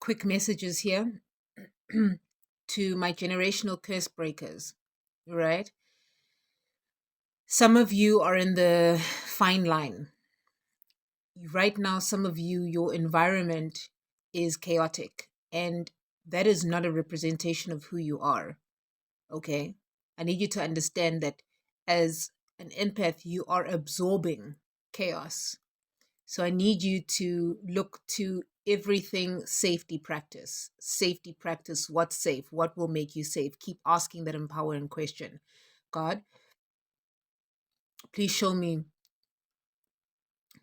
quick messages here to my generational curse breakers, right? Some of you are in the fine line. Right now, some of you, your environment is chaotic, and that is not a representation of who you are, okay? I need you to understand that as an empath, you are absorbing chaos. So I need you to look to everything safety practice, what's safe, what will make you safe. Keep asking that empowering question. God, please show me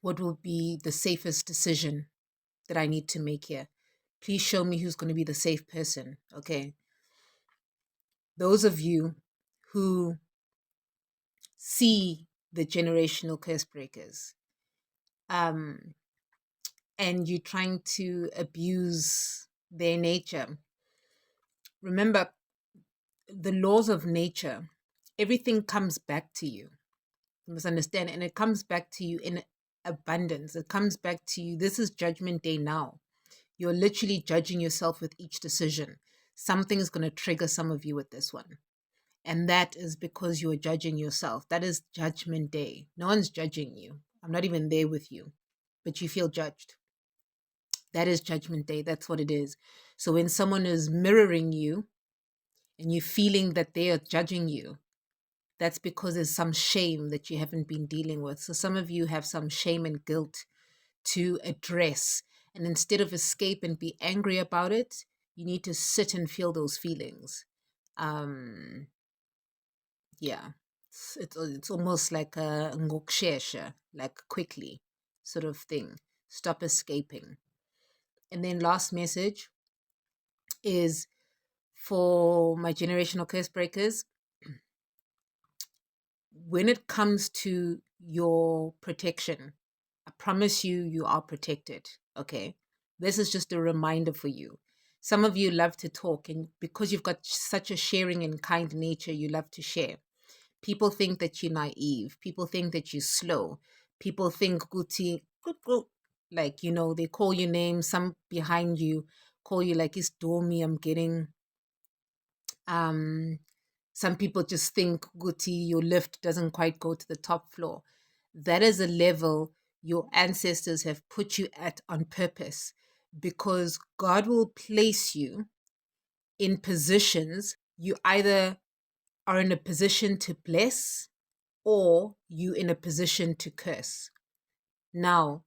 what will be the safest decision that I need to make here. Please show me who's going to be the safe person. Okay. Those of you who see the generational curse breakers, and you're trying to abuse their nature, remember the laws of nature, everything comes back to you. You must understand, and it comes back to you in abundance. It comes back to you. This is judgment day now. You're literally judging yourself with each decision. Something's going to trigger some of you with this one. And that is because you're judging yourself. That is judgment day. No one's judging you. I'm not even there with you, but you feel judged. That is judgment day. That's what it is. So when someone is mirroring you and you're feeling that they are judging you, that's because there's some shame that you haven't been dealing with. So some of you have some shame and guilt to address. And instead of escape and be angry about it, you need to sit and feel those feelings. Yeah, it's almost like a ngokshesha, like quickly sort of thing. Stop escaping. And then last message is for my generational curse breakers. When it comes to your protection, I promise you, you are protected. Okay. This is just a reminder for you. Some of you love to talk, and because you've got such a sharing and kind nature, you love to share. People think that you're naive. People think that you're slow. People think Guti, like, they call you names. Some behind you call you like, it's Domi, I'm getting, some people just think Guti, your lift doesn't quite go to the top floor. That is a level your ancestors have put you at on purpose, because God will place you in positions. You either are in a position to bless, or you in a position to curse. Now,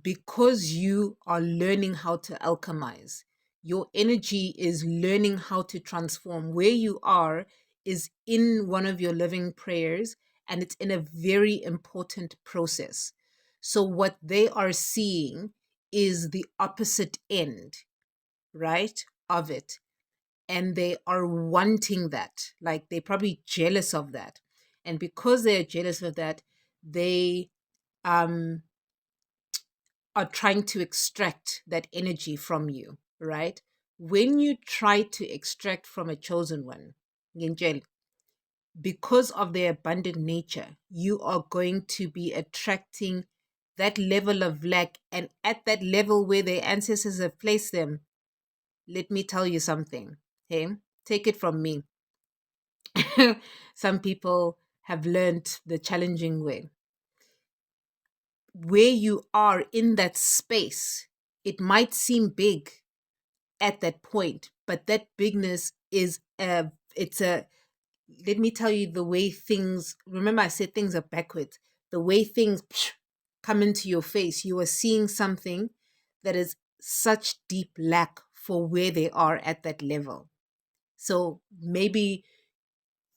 because you are learning how to alchemize, your energy is learning how to transform. Where you are is in one of your living prayers, and it's in a very important process. So, what they are seeing is the opposite end, right, of it. And they are wanting that. Like, they're probably jealous of that. And because they're jealous of that, they um, are trying to extract that energy from you, right? When you try to extract from a chosen one, Ngenjel, because of their abundant nature, you are going to be attracting that level of lack. And at that level where their ancestors have placed them, let me tell you something, okay? Take it from me. Some people have learned the challenging way. Where you are in that space, it might seem big at that point, but that bigness is let me tell you, the way things, remember I said things are backwards, the way things come into your face, you are seeing something that is such deep lack for where they are at that level. So maybe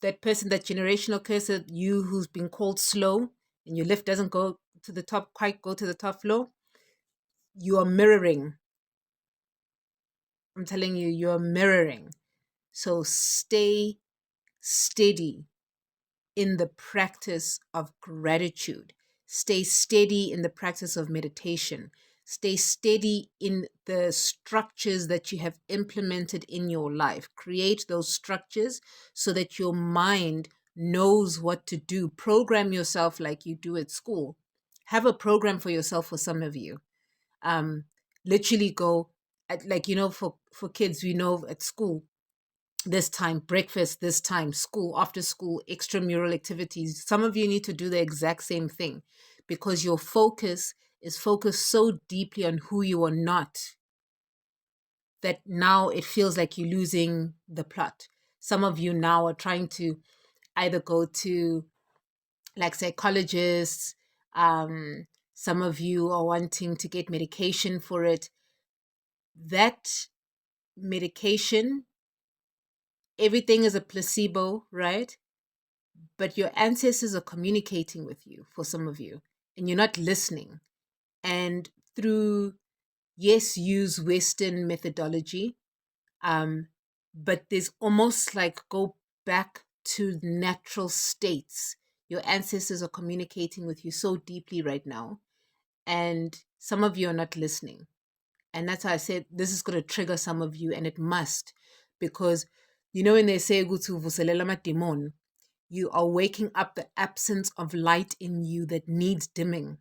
that person, that generational curse, you who's been called slow and your lift doesn't go to the top, quite go to the top floor, you are mirroring. I'm telling you, you're mirroring. So stay steady in the practice of gratitude. Stay steady in the practice of meditation. Stay steady in the structures that you have implemented in your life. Create those structures so that your mind knows what to do. Program yourself like you do at school. Have a program for yourself. For some of you, literally go like, for kids, we know at school, this time breakfast, this time school, after school, extramural activities. Some of you need to do the exact same thing, because your focus is focused so deeply on who you are not that now it feels like you're losing the plot. Some of you now are trying to either go to like psychologists, some of you are wanting to get medication for it. That medication, everything is a placebo, right? But your ancestors are communicating with you, for some of you, and you're not listening. And through, yes, use Western methodology, um, but there's almost like go back to natural states. Your ancestors are communicating with you so deeply right now, and some of you are not listening. And that's why I said this is going to trigger some of you, and it must, because when they say "Kuthi uvuselela amadimoni," you are waking up the absence of light in you that needs dimming.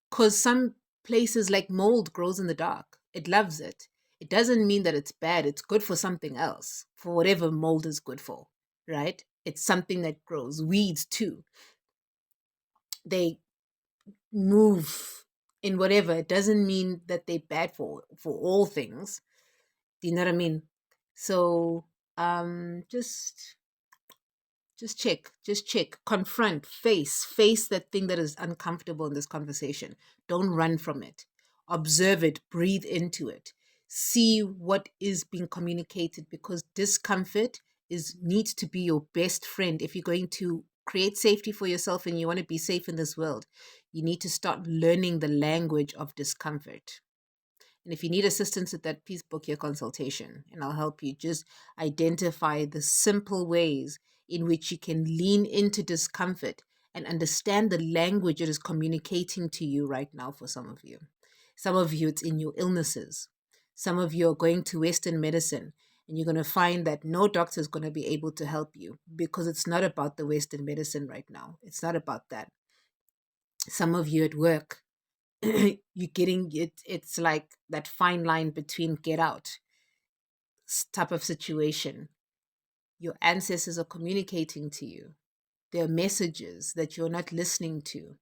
Because some places, like mold, grows in the dark. It loves it. It doesn't mean that it's bad. It's good for something else, for whatever mold is good for, right? It's something that grows. Weeds too. They move in whatever. It doesn't mean that they're bad for all things. Do you know what I mean? So just check, confront, face that thing that is uncomfortable in this conversation. Don't run from it. Observe it, breathe into it, see what is being communicated, because discomfort needs to be your best friend. If you're going to create safety for yourself and you want to be safe in this world, you need to start learning the language of discomfort. And if you need assistance with that, please book your consultation and I'll help you. Just identify the simple ways in which you can lean into discomfort and understand the language it is communicating to you right now. For some of you, it's in your illnesses. Some of you are going to Western medicine and you're going to find that no doctor is going to be able to help you, because it's not about the Western medicine right now. It's not about that. Some of you at work, you're getting it. It's like that fine line between get out type of situation. Your ancestors are communicating to you. There are messages that you're not listening to,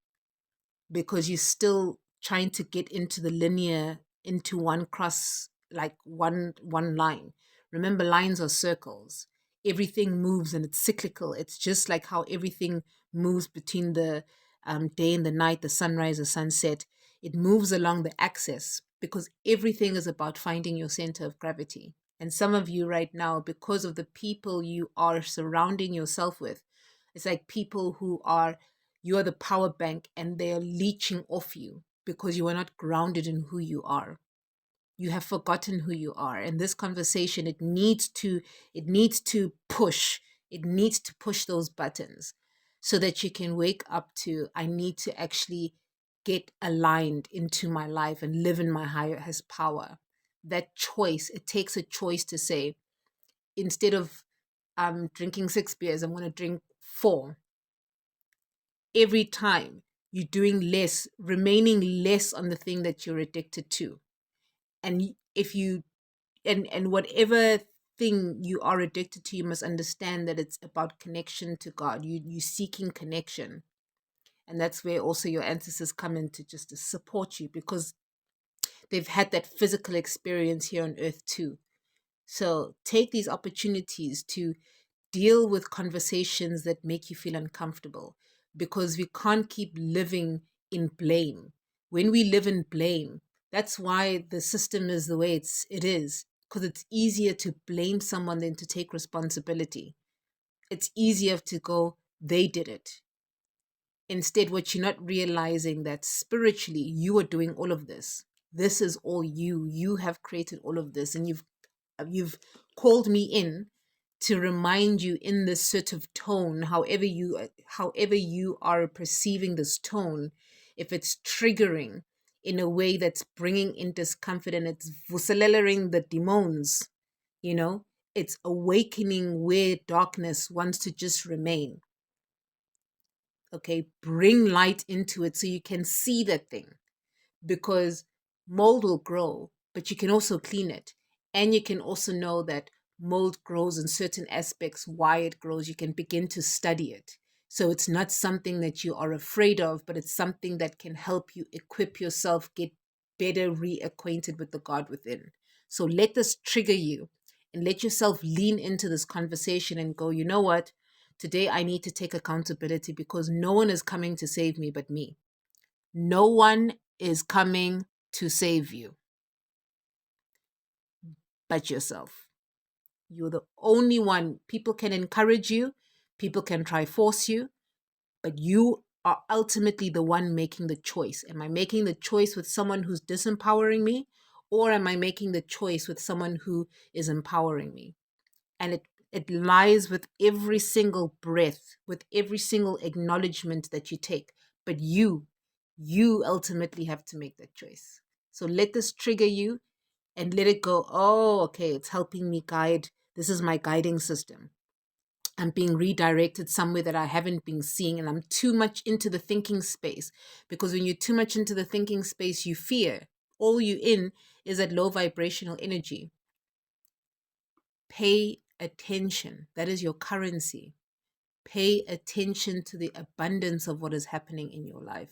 because you're still trying to get into the linear, into one cross, like one line. Remember, lines are circles. Everything moves and it's cyclical. It's just like how everything moves between the day and the night, the sunrise, the sunset. It moves along the axis, because everything is about finding your center of gravity. And some of you right now, because of the people you are surrounding yourself with, it's like people who are, you are the power bank and they are leeching off you, because you are not grounded in who you are. You have forgotten who you are. And this conversation, it needs to push. It needs to push those buttons so that you can wake up to, I need to actually get aligned into my life and live in my highest power. That choice, it takes a choice to say, instead of drinking 6 beers, I'm going to drink 4. Every time you're doing less, remaining less on the thing that you're addicted to. And if you, and whatever thing you are addicted to, you must understand that it's about connection to God. You seeking connection. And that's where also your ancestors come in to just to support you, because they've had that physical experience here on earth too. So take these opportunities to deal with conversations that make you feel uncomfortable, because we can't keep living in blame. When we live in blame, that's why the system is the way it is, because it's easier to blame someone than to take responsibility. It's easier to go, they did it. Instead, what you're not realizing, that spiritually you are doing all of this. This is all you. You have created all of this, and you've called me in to remind you in this sort of tone, however you are perceiving this tone, if it's triggering in a way that's bringing in discomfort and it's vuselelaring the demons, you know, it's awakening where darkness wants to just remain. Okay, bring light into it so you can see that thing, because mold will grow. but you can also clean it. And you can also know that mold grows in certain aspects, why it grows. You can begin to study it. So it's not something that you are afraid of, but it's something that can help you equip yourself, get better reacquainted with the God within. So let this trigger you and let yourself lean into this conversation and go, you know what? Today I need to take accountability because no one is coming to save me but me. No one is coming to save you but yourself. You're the only one. People can encourage you, people can try force you, but you are ultimately the one making the choice. Am I making the choice with someone who's disempowering me, or am I making the choice with someone who is empowering me? And it lies with every single breath, with every single acknowledgement that you take. But you ultimately have to make that choice. So let this trigger you and let it go. Oh, okay, it's helping me guide. This is my guiding system. I'm being redirected somewhere that I haven't been seeing, and I'm too much into the thinking space. Because when you're too much into the thinking space, you fear. All you in is that low vibrational energy. Pay attention. That is your currency. Pay attention to the abundance of what is happening in your life.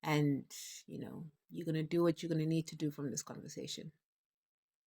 And, you're going to do what you're going to need to do from this conversation.